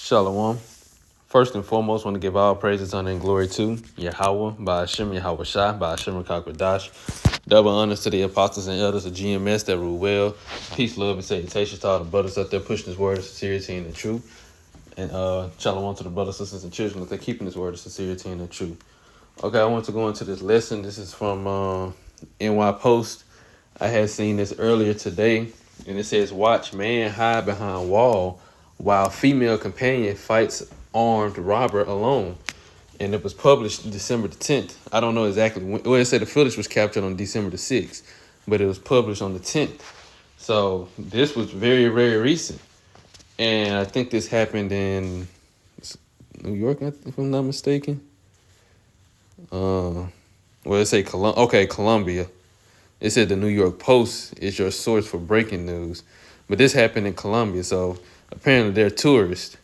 Shalom. First and foremost, want to give all praises, honor, and glory to Yahweh, by Hashem Yahweh Shai, by Hashem Rakakwadash. Double honors to the apostles and elders of GMS that rule well. Peace, love, and salutations to all the brothers out there pushing this word of sincerity and the truth. And shalom to the brothers, sisters, and children that they're keeping this word of sincerity and the truth. Okay, I want to go into this lesson. This is from NY Post. I had seen this earlier today, and it says, "Watch man hide behind wall while female companion fights armed robber alone." And it was published December the 10th. I don't know exactly when. Well, it said the footage was captured on December the 6th, but it was published on the 10th. So this was very, very recent. And I think this happened in New York, if I'm not mistaken. Well, it say Columbia. It said the New York Post is your source for breaking news. But this happened in Colombia, so apparently they're tourists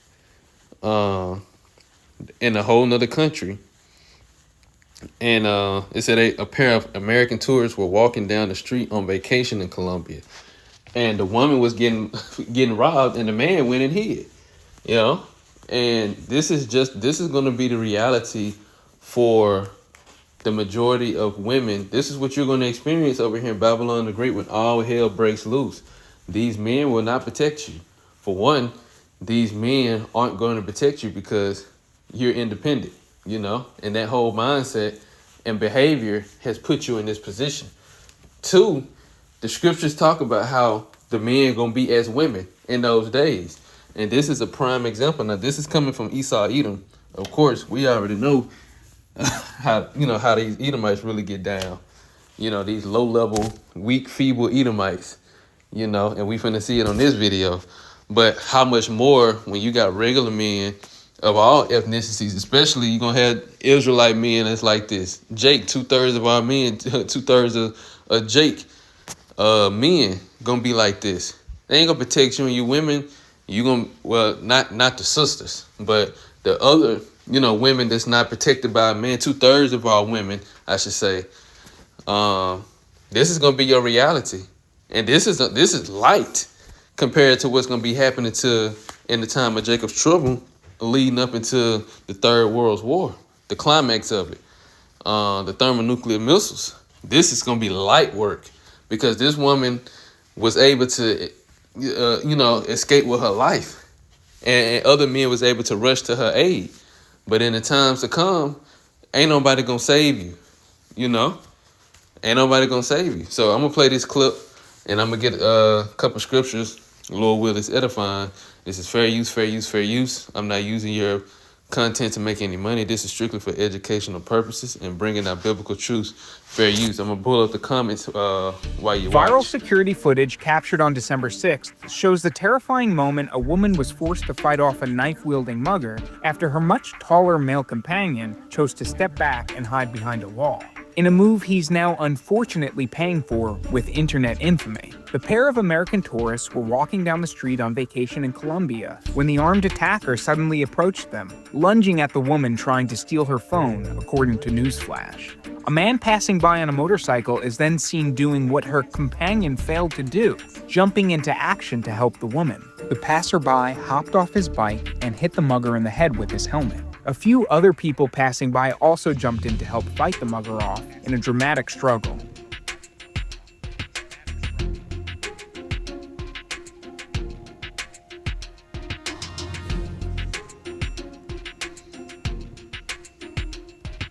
in a whole nother country. And it said a pair of American tourists were walking down the street on vacation in Colombia. And the woman was getting robbed, and the man went and hid. You know? And this is going to be the reality for the majority of women. This is what you're going to experience over here in Babylon the Great when all hell breaks loose. These men will not protect you. For one, these men aren't going to protect you because you're independent, you know, and that whole mindset and behavior has put you in this position. Two, the scriptures talk about how the men going to be as women in those days. And this is a prime example. Now, this is coming from Esau Edom. Of course, we already know how these Edomites really get down. You know, these low-level, weak, feeble Edomites, you know, and we finna see it on this video. But how much more when you got regular men of all ethnicities, especially you're going to have Israelite men that's like this. Jake, 2/3 of our men, 2/3 of Jake men going to be like this. They ain't going to protect you and you women. You going to, well, not the sisters, but the other, you know, women that's not protected by a man, 2/3 of our women, I should say. This is going to be your reality. And this is light compared to what's going to be happening in the time of Jacob's trouble leading up into the Third World War, the climax of it, the thermonuclear missiles. This is going to be light work because this woman was able to, escape with her life, and other men was able to rush to her aid. But in the times to come, ain't nobody going to save you, you know? Ain't nobody going to save you. So I'm going to play this clip, and I'm going to get a couple scriptures. Lord will is edifying. This is fair use, fair use, fair use. I'm not using your content to make any money. This is strictly for educational purposes and bringing out biblical truths. Fair use. I'm going to pull up the comments while you watch. Viral security footage captured on December 6th shows the terrifying moment a woman was forced to fight off a knife-wielding mugger after her much taller male companion chose to step back and hide behind a wall. In a move he's now unfortunately paying for with internet infamy. The pair of American tourists were walking down the street on vacation in Colombia when the armed attacker suddenly approached them, lunging at the woman trying to steal her phone, according to Newsflash. A man passing by on a motorcycle is then seen doing what her companion failed to do, jumping into action to help the woman. The passerby hopped off his bike and hit the mugger in the head with his helmet. A few other people passing by also jumped in to help fight the mugger off in a dramatic struggle.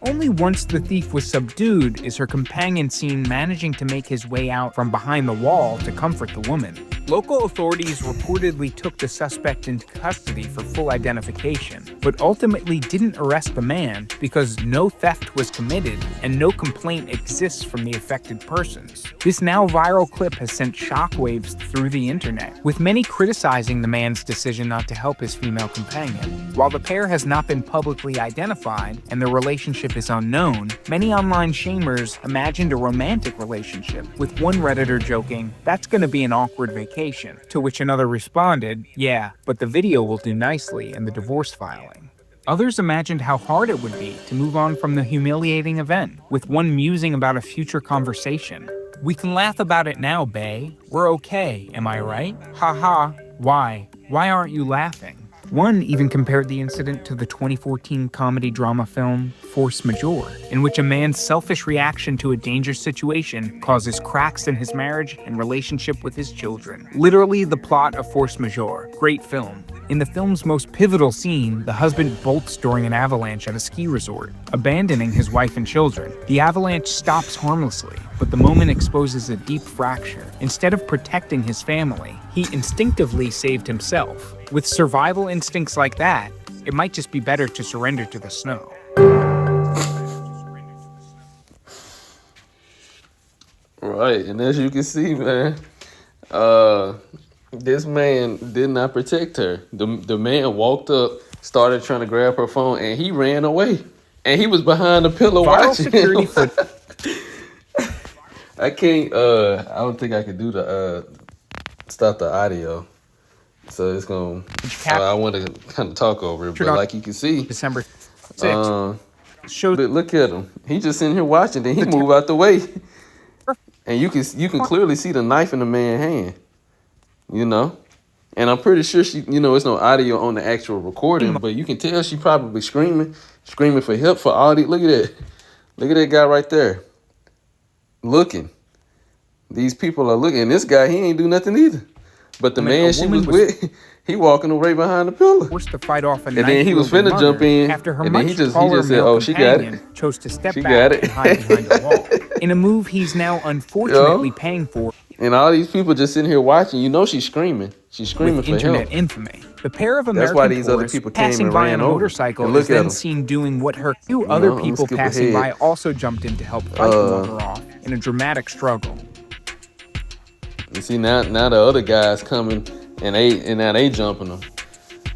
Only once the thief was subdued is her companion seen managing to make his way out from behind the wall to comfort the woman. Local authorities reportedly took the suspect into custody for full identification, but ultimately didn't arrest the man because no theft was committed and no complaint exists from the affected persons. This now viral clip has sent shockwaves through the internet, with many criticizing the man's decision not to help his female companion. While the pair has not been publicly identified and their relationship is unknown, many online shamers imagined a romantic relationship, with one Redditor joking, "That's gonna be an awkward vacation," to which another responded, "Yeah, but the video will do nicely in the divorce filing." Others imagined how hard it would be to move on from the humiliating event, with one musing about a future conversation. "We can laugh about it now, bae. We're okay, am I right? Ha ha. Why? Why aren't you laughing?" One even compared the incident to the 2014 comedy drama film Force Majeure, in which a man's selfish reaction to a dangerous situation causes cracks in his marriage and relationship with his children. Literally the plot of Force Majeure. Great film. In the film's most pivotal scene, the husband bolts during an avalanche at a ski resort, abandoning his wife and children. The avalanche stops harmlessly, but the moment exposes a deep fracture. Instead of protecting his family, he instinctively saved himself. With survival instincts like that, it might just be better to surrender to the snow. Right, and as you can see, man, this man did not protect her. The man walked up, started trying to grab her phone, and he ran away. And he was behind the pillow Viral watching security him. I can't. I don't think I could do the stop the audio. So it's gonna. I want to kind of talk over it, but like you can see, December 6th. But look at him. He just sitting here watching. Then he move out the way, and you can clearly see the knife in the man's hand. You know, and I'm pretty sure she. You know, it's no audio on the actual recording, but you can tell she probably screaming for help for all the. Look at that. Look at that guy right there. Looking. These people are looking. And this guy, he ain't do nothing either. But the man she was with, he walking away behind the pillar. Forced to fight off and then he was finna jump in. After her and then he just said, "Oh, she got it." Chose to step back and hide behind a wall. In a move he's now unfortunately paying for. And all these people just sitting here watching. You know she's screaming. She's screaming with for internet help. infamy. The pair of American That's why these other people came passing and by ran on a over. motorcycle And look is then at 'em. seen doing what her two other people passing by also jumped in to help fight the lover off in a dramatic struggle. You see now the other guys coming and now they jumping them.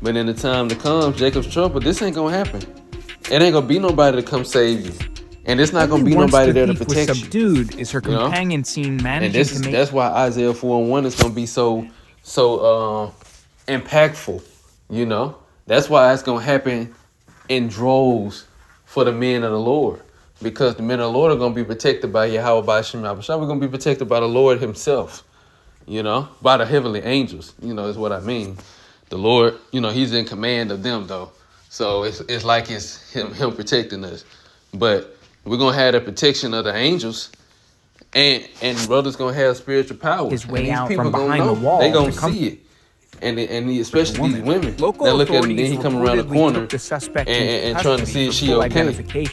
But in the time to come, Jacob's trouble, this ain't gonna happen. It ain't gonna be nobody to come save you. And it's not gonna be nobody there to protect you. Subdued is her companion seen managing to make. That's why Isaiah 4:1 is gonna be so impactful. You know, that's why it's gonna happen in droves for the men of the Lord, because the men of the Lord are gonna be protected by Yahweh by Shem Yahushua. We're gonna be protected by the Lord Himself. You know, by the heavenly angels. You know, is what I mean. The Lord, you know, He's in command of them though, so it's like it's him protecting us. But we're gonna have the protection of the angels, and brothers gonna have spiritual power. His way and these out people from gonna behind know. the wall. They gonna see it, and especially these women. Local that look at him, then he authorities come around the corner the suspect and trying to see if she okay.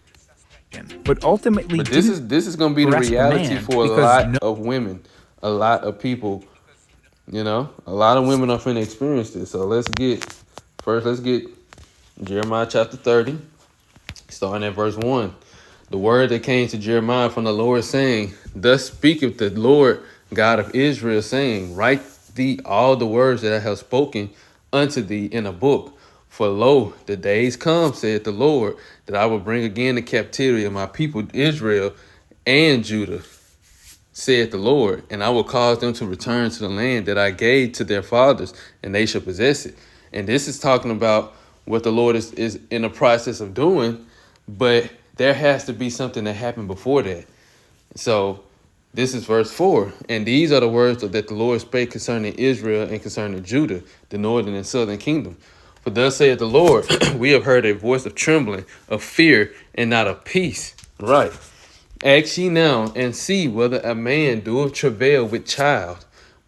But ultimately, But this is gonna be the reality for a lot of women, a lot of people. You know, a lot of women are finna experience this. So let's get Jeremiah chapter 30, starting at verse 1. The word that came to Jeremiah from the Lord, saying, "Thus speaketh the Lord God of Israel, saying, Write thee all the words that I have spoken unto thee in a book. For lo, the days come, saith the Lord, that I will bring again the captivity of my people Israel and Judah, saith the Lord, and I will cause them to return to the land that I gave to their fathers, and they shall possess it." And this is talking about what the Lord is in the process of doing, but there has to be something that happened before that. So this is verse 4. "And these are the words that the Lord spake concerning Israel and concerning Judah, the northern and southern kingdom. For thus saith the Lord, we have heard a voice of trembling, of fear, and not of peace." Right. "Ask ye now, and see whether a man doeth travail with child.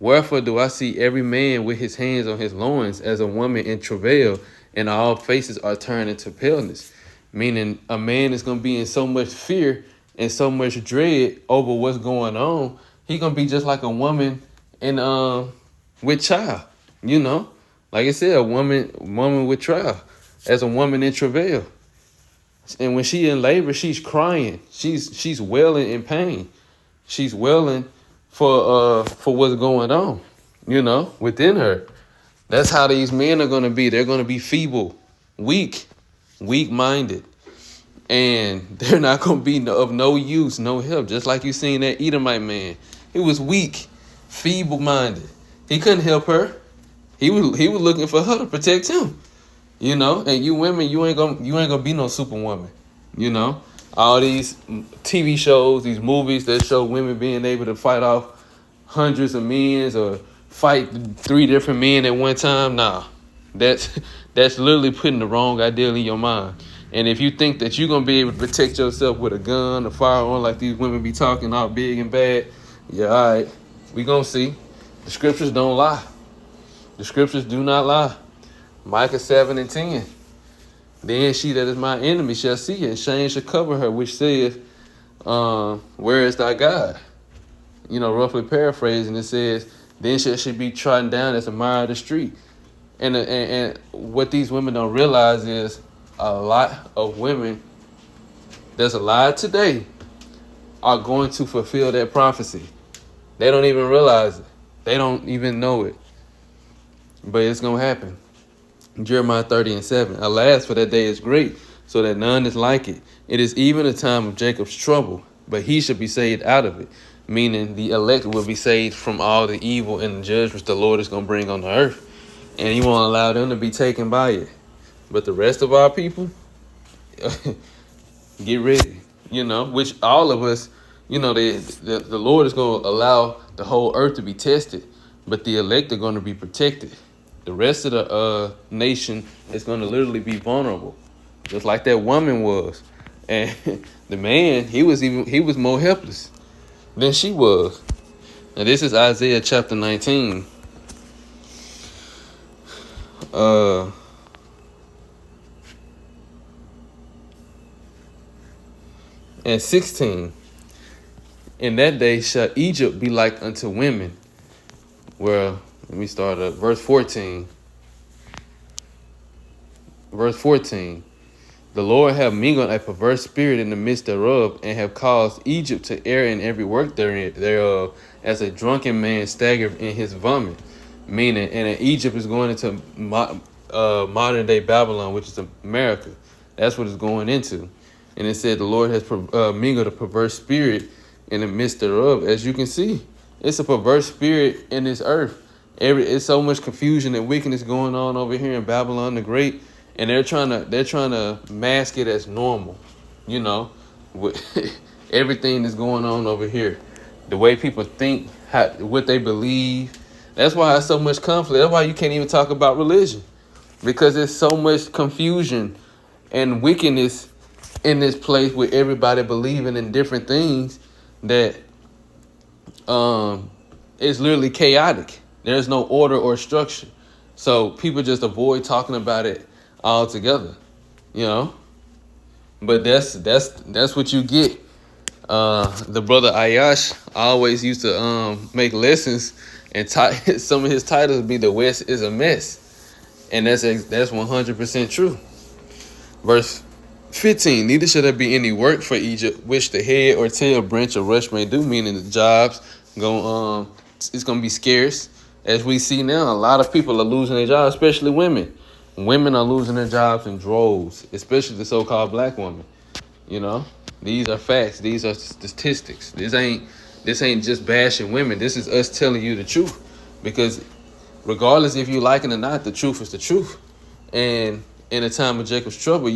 Wherefore do I see every man with his hands on his loins as a woman in travail, and all faces are turned into paleness." Meaning a man is going to be in so much fear and so much dread over what's going on. He going to be just like a woman in with child, you know. Like I said, a woman with child, as a woman in travail. And when she in labor, she's crying. She's wailing in pain. She's wailing for what's going on, you know, within her. That's how these men are going to be. They're going to be feeble, weak-minded, and they're not going to be of no use, no help. Just like you seen that Edomite man. He was weak, feeble-minded. He couldn't help her. He was looking for her to protect him. You know, and you women, you ain't gonna be no superwoman. You know, all these TV shows, these movies that show women being able to fight off hundreds of men or fight 3 different men at one time. Nah, That's that's literally putting the wrong ideal in your mind. And if you think that you're gonna be able to protect yourself with a gun, a firearm, like these women be talking all big and bad, yeah, all right, we gonna see. The scriptures don't lie. The scriptures do not lie. Micah 7:10. Then she that is my enemy shall see it, and shame shall cover her, which saith, where is thy God? Roughly paraphrasing, it says, then shall she be trodden down as a mire of the street. And what these women don't realize is a lot of women that's alive today are going to fulfill that prophecy. They don't even realize it. They don't even know it. But it's going to happen. Jeremiah 30:7. Alas, for that day is great, so that none is like it. It is even a time of Jacob's trouble, but he shall be saved out of it. Meaning the elect will be saved from all the evil and the judgments the Lord is going to bring on the earth. And he won't allow them to be taken by it. But the rest of our people, get ready. Which all of us, the Lord is going to allow the whole earth to be tested. But the elect are going to be protected. The rest of the nation is going to literally be vulnerable, just like that woman was. And the man, he was more helpless than she was. Now this is Isaiah chapter 19. And 16. In that day shall Egypt be like unto women. Well, let me start at verse 14. Verse 14. The Lord have mingled a perverse spirit in the midst thereof, and have caused Egypt to err in every work thereof, as a drunken man staggereth in his vomit. Meaning, and Egypt is going into modern day Babylon, which is America. That's what it's going into. And it said the Lord has mingled a perverse spirit in the midst thereof. As you can see, it's a perverse spirit in this earth. It's so much confusion and wickedness going on over here in Babylon the Great, and they're trying to mask it as normal, with everything that's going on over here, the way people think, what they believe. That's why there's so much conflict. That's why you can't even talk about religion, because there's so much confusion and wickedness in this place with everybody believing in different things that it's literally chaotic. There's no order or structure. So people just avoid talking about it altogether, But that's what you get. The brother Ayash always used to make lessons, and some of his titles would be "The West is a Mess," and that's 100% true. Verse 15. Neither shall there be any work for Egypt, which the head or tail, branch or rush may do. Meaning the jobs it's gonna be scarce. As we see now, a lot of people are losing their jobs, especially women. Women are losing their jobs in droves, especially the so-called black woman. These are facts. These are statistics. This ain't just bashing women. This is us telling you the truth. Because regardless if you like it or not, the truth is the truth. And in the time of Jacob's trouble,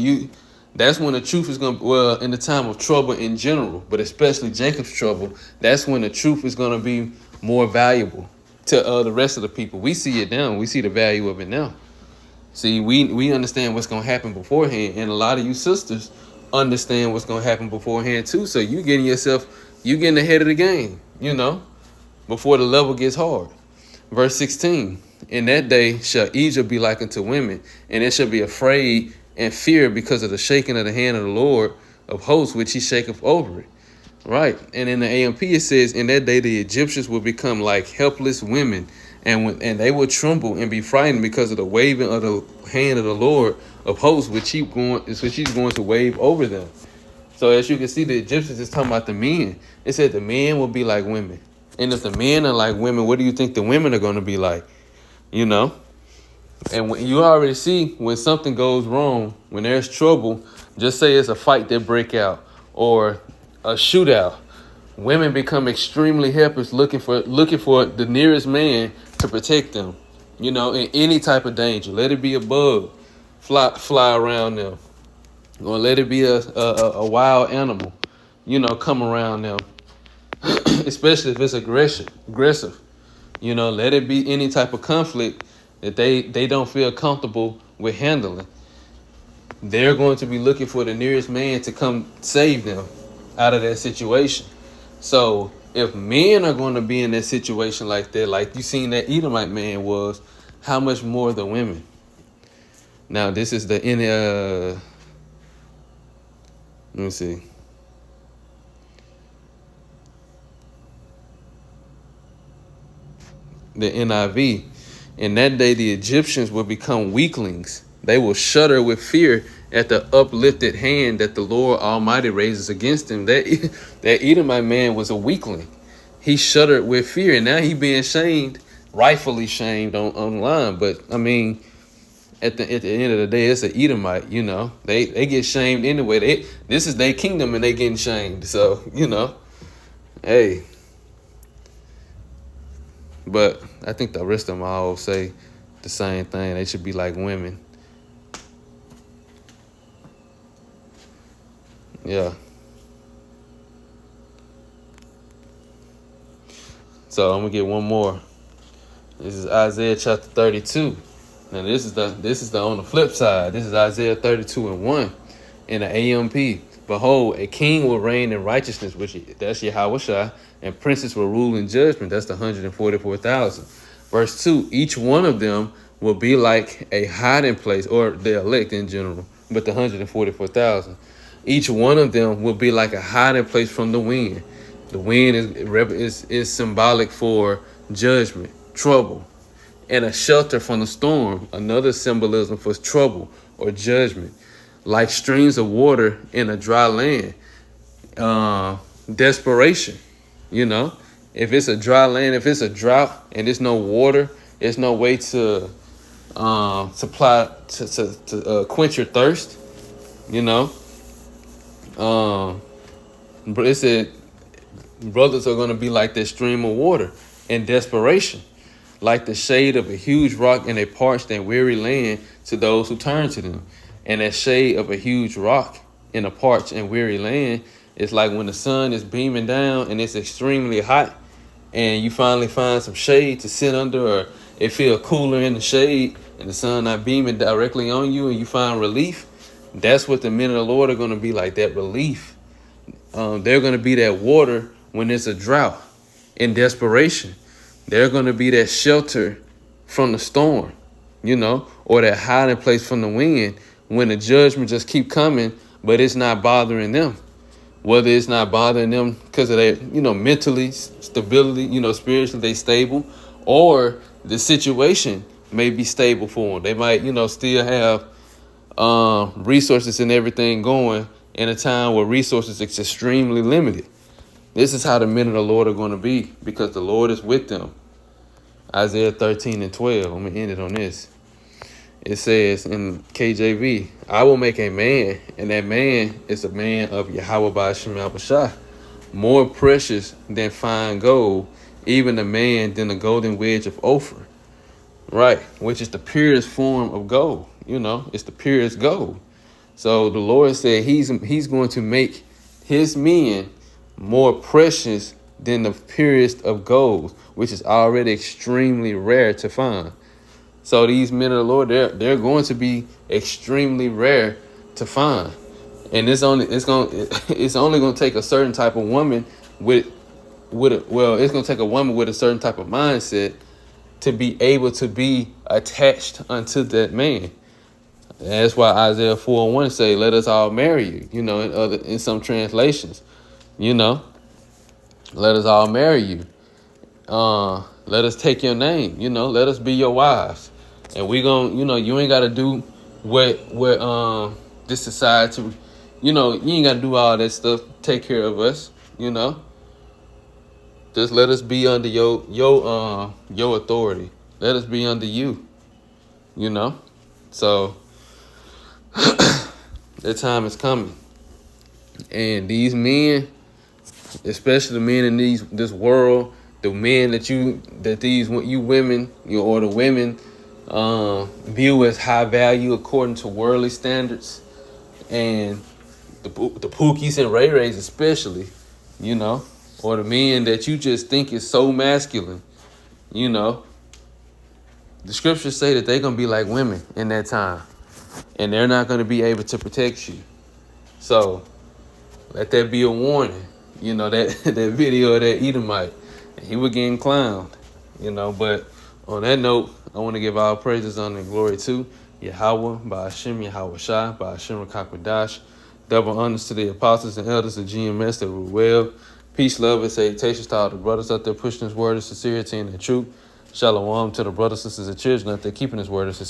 that's when the truth is in the time of trouble in general, but especially Jacob's trouble, that's when the truth is going to be more valuable to the rest of the people. We see it now. We see the value of it now. See, we understand what's going to happen beforehand, and a lot of you sisters understand what's going to happen beforehand too. So you getting ahead of the game, before the level gets hard. Verse 16, in that day shall Egypt be like unto women, and it shall be afraid and fear because of the shaking of the hand of the Lord of hosts, which he shaketh over it. Right. And in the AMP, it says, in that day, the Egyptians will become like helpless women, and they will tremble and be frightened because of the waving of the hand of the Lord of hosts, which he's going to wave over them. So as you can see, the Egyptians is talking about the men. It said the men will be like women. And if the men are like women, what do you think the women are going to be like? And when you already see when something goes wrong, when there's trouble, just say it's a fight that break out or a shootout, women become extremely helpless, looking for the nearest man to protect them, in any type of danger. Let it be a bug fly around them, or let it be a wild animal, come around them, especially if it's aggressive. Let it be any type of conflict. that they don't feel comfortable with handling, they're going to be looking for the nearest man to come save them out of that situation. So if men are going to be in that situation like that, like you seen that Edomite man was, how much more the women? Now this is the let me see. The NIV. In that day, the Egyptians will become weaklings. They will shudder with fear at the uplifted hand that the Lord Almighty raises against them. That Edomite man was a weakling. He shuddered with fear, and now he being shamed, rightfully shamed online. But I mean, at the end of the day, it's an Edomite. You know, they get shamed anyway. This is their kingdom, and they getting shamed. So you know, hey. But I think the rest of them all say the same thing. They should be like women. Yeah. So I'm gonna get one more. This is Isaiah chapter 32. Now this is the on the flip side. This is Isaiah 32:1 in the AMP. Behold, a king will reign in righteousness, which that's Yahweh, and princes will rule in judgment. That's the 144,000. Verse 2, each one of them will be like a hiding place, or the elect in general, but the 144,000. Each one of them will be like a hiding place from the wind. The wind is symbolic for judgment, trouble, and a shelter from the storm, another symbolism for trouble or judgment. Like streams of water in a dry land, desperation. You know, if it's a dry land, if it's a drought and there's no water, there's no way to supply to quench your thirst. You know, but it said brothers are going to be like that stream of water in desperation, like the shade of a huge rock in a parched and weary land to those who turn to them. And that shade of a huge rock in a parched and weary land is like when the sun is beaming down and it's extremely hot and you finally find some shade to sit under, or it feels cooler in the shade and the sun not beaming directly on you and you find relief. That's what the men of the Lord are going to be like, that relief. They're going to be that water when there's a drought in desperation. They're going to be that shelter from the storm, you know, or that hiding place from the wind when the judgment just keep coming, but it's not bothering them. Whether it's not bothering them because of their, you know, mentally stability, you know, spiritually they stable, or the situation may be stable for them. They might, you know, still have resources and everything going in a time where resources is extremely limited. This is how the men of the Lord are going to be, because the Lord is with them. Isaiah 13:12. I'm going to end it on this. It says in KJV, I will make a man, and that man is a man of Yahweh Ba'ashem Al-Bashah, more precious than fine gold, even a man than the golden wedge of Ophir. Right, which is the purest form of gold. You know, it's the purest gold. So the Lord said he's going to make his men more precious than the purest of gold, which is already extremely rare to find. So these men of the Lord, they're going to be extremely rare to find, and it's only going to take a certain type of woman it's going to take a woman with a certain type of mindset to be able to be attached unto that man. And that's why Isaiah 4:1 say, "Let us all marry you." You know, in some translations, you know, let us all marry you. Let us take your name. You know, let us be your wives. And we gon', you know, you ain't got to do what this society, you know, you ain't got to do all that stuff. Take care of us, you know. Just let us be under your authority. Let us be under you, you know. So that time is coming, and these men, especially the men in this world, the men that you women, or the women view as high value according to worldly standards, and the Pookies and Ray Rays especially, you know, or the men that you just think is so masculine, you know, The scriptures say that they're gonna be like women in that time, and they're not gonna be able to protect you. So let that be a warning. You know, that that video of that Edomite, he was getting clowned. You know, but on that note, I want to give all praises, honor, and glory to Yahweh, Ba'ashem, Yahweh Shai, Ba'ashem Rakakwadash. Double honors to the apostles and elders of GMS that were well. Peace, love, and salutations to all the brothers out there pushing this word of sincerity and the truth. Shalom to the brothers, sisters, and children out there keeping this word of sincerity.